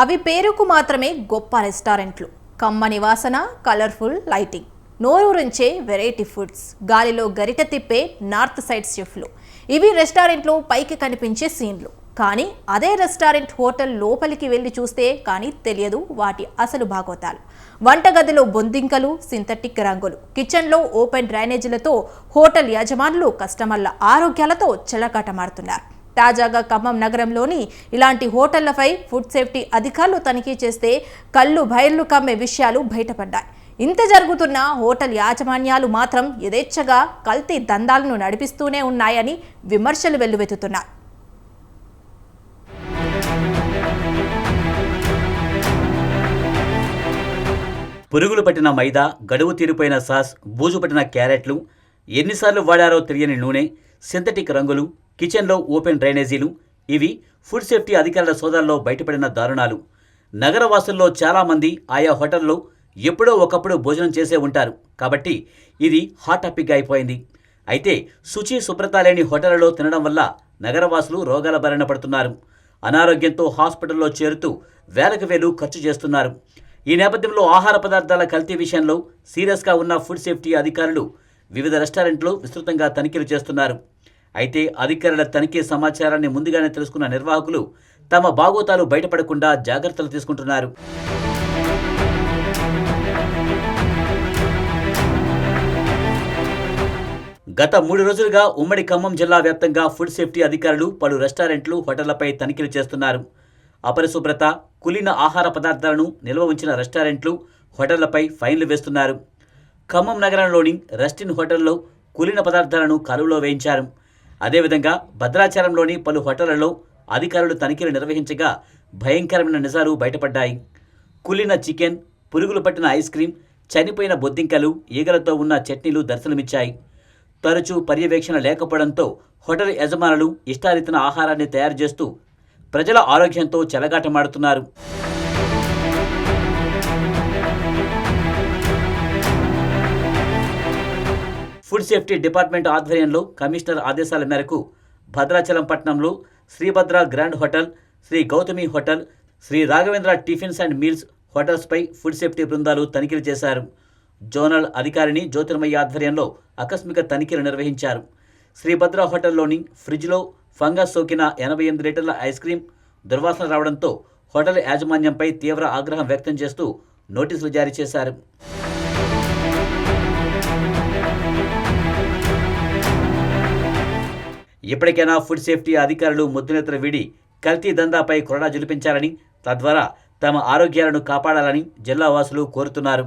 అవి పేరుకు మాత్రమే గొప్ప రెస్టారెంట్లు. కమ్మని వాసన, కలర్ఫుల్ లైటింగ్, నోరూరించే వెరైటీ ఫుడ్స్, గాలిలో గరిట తిప్పే నార్త్ సైడ్ షెఫ్లు. ఇవి రెస్టారెంట్లో పైకి కనిపించే సీన్లు. కానీ అదే రెస్టారెంట్ హోటల్ లోపలికి వెళ్ళి చూస్తే కానీ తెలియదు వాటి అసలు భాగోతాలు. వంటగదిలో బొందింకలు, సింథటిక్ రంగులు, కిచెన్లో ఓపెన్ డ్రైనేజీలతో హోటల్ యజమానులు కస్టమర్ల ఆరోగ్యాలతో చెలగాటమాడుతున్నారు. తాజాగా ఖమ్మం నగరంలోని ఇలాంటి హోటళ్లపై ఫుడ్ సేఫ్టీ అధికారులు తనిఖీ చేస్తే కళ్ళు బయర్లు కమ్మే విషయాలు బయటపడ్డాయి. ఇంత జరుగుతున్న హోటల్ యాజమాన్యాలు మాత్రం యథేచ్ఛగా కల్తీ దందాలను నడిపిస్తూనే ఉన్నాయని విమర్శలు వెల్లువెత్తుతున్నాయి. పురుగులు పట్టిన మైదా, గడువు తీరిపోయిన సాస్, బూజు పట్టిన క్యారెట్లు, ఎన్నిసార్లు వాడారో తెలియని నూనె, సింథటిక్ రంగులు, కిచెన్లో ఓపెన్ డ్రైనేజీలు, ఇవి ఫుడ్ సేఫ్టీ అధికారుల సోదాల్లో బయటపడిన దారుణాలు. నగరవాసుల్లో చాలామంది ఆయా హోటల్లో ఎప్పుడో ఒకప్పుడు భోజనం చేసే ఉంటారు కాబట్టి ఇది హాట్ టాపిక్గా అయిపోయింది. అయితే శుచి శుభ్రత లేని హోటళ్లలో తినడం వల్ల నగరవాసులు రోగాల బారిన పడుతున్నారు. అనారోగ్యంతో హాస్పిటల్లో చేరుతూ వేలకు వేలు ఖర్చు చేస్తున్నారు. ఈ నేపథ్యంలో ఆహార పదార్థాల కల్తీ విషయంలో సీరియస్గా ఉన్న ఫుడ్ సేఫ్టీ అధికారులు వివిధ రెస్టారెంట్లు విస్తృతంగా తనిఖీలు చేస్తున్నారు. అయితే అధికారుల తనిఖీ సమాచారాన్ని ముందుగానే తెలుసుకున్న నిర్వాహకులు తమ బాగోతాలు బయటపడకుండా జాగ్రత్తలు తీసుకుంటున్నారు. గత 3 రోజులుగా ఉమ్మడి ఖమ్మం జిల్లా వ్యాప్తంగా ఫుడ్ సేఫ్టీ అధికారులు పలు రెస్టారెంట్లు, హోటళ్లపై తనిఖీలు చేస్తున్నారు. అపరిశుభ్రత, కులిన ఆహార పదార్థాలను నిల్వ ఉంచిన రెస్టారెంట్లు, హోటళ్లపై ఫైన్లు వేస్తున్నారు. ఖమ్మం నగరంలోని రెస్టిన్ హోటల్లో కులిన పదార్థాలను కాలువలో వేయించారు. అదేవిధంగా భద్రాచలంలోని పలు హోటళ్లలో అధికారులు తనిఖీలు నిర్వహించగా భయంకరమైన నిజాలు బయటపడ్డాయి. కులిన చికెన్, పురుగులు పట్టిన ఐస్ క్రీం, చనిపోయిన బొద్దింకలు, ఈగలతో ఉన్న చట్నీలు దర్శనమిచ్చాయి. తరచూ పర్యవేక్షణ లేకపోవడంతో హోటల్ యజమానులు ఇష్టారీతిన ఆహారాన్ని తయారు చేస్తూ ప్రజల ఆరోగ్యంతో చెలగాటమాడుతున్నారు. ఫుడ్ సేఫ్టీ డిపార్ట్మెంట్ ఆధ్వర్యంలో కమిషనర్ ఆదేశాల మేరకు భద్రాచలం పట్టణంలో Sri Bhadra grand hotel, Sri Gautami hotel, Sri Raghavendra tiffins and meals హోటల్స్పై ఫుడ్ సేఫ్టీ బృందాలు తనిఖీలు చేశారు. జోనల్ అధికారిని జ్యోతిర్మయ్య ఆధ్వర్యంలో ఆకస్మిక తనిఖీలు నిర్వహించారు. శ్రీభద్ర హోటల్లోని ఫ్రిడ్జ్లో ఫంగస్ సోకిన 88 లీటర్ల ఐస్ క్రీం దుర్వాసన రావడంతో హోటల్ యాజమాన్యంపై తీవ్ర ఆగ్రహం వ్యక్తం చేస్తూ నోటీసులు జారీ చేశారు. ఇప్పటికైనా ఫుడ్ సేఫ్టీ అధికారులు ముద్దునెత్తర వీడి కల్తీ దందాపై కొరడా జులిపించాలని, తద్వారా తమ ఆరోగ్యాలను కాపాడాలని జిల్లా వాసులు కోరుతున్నారు.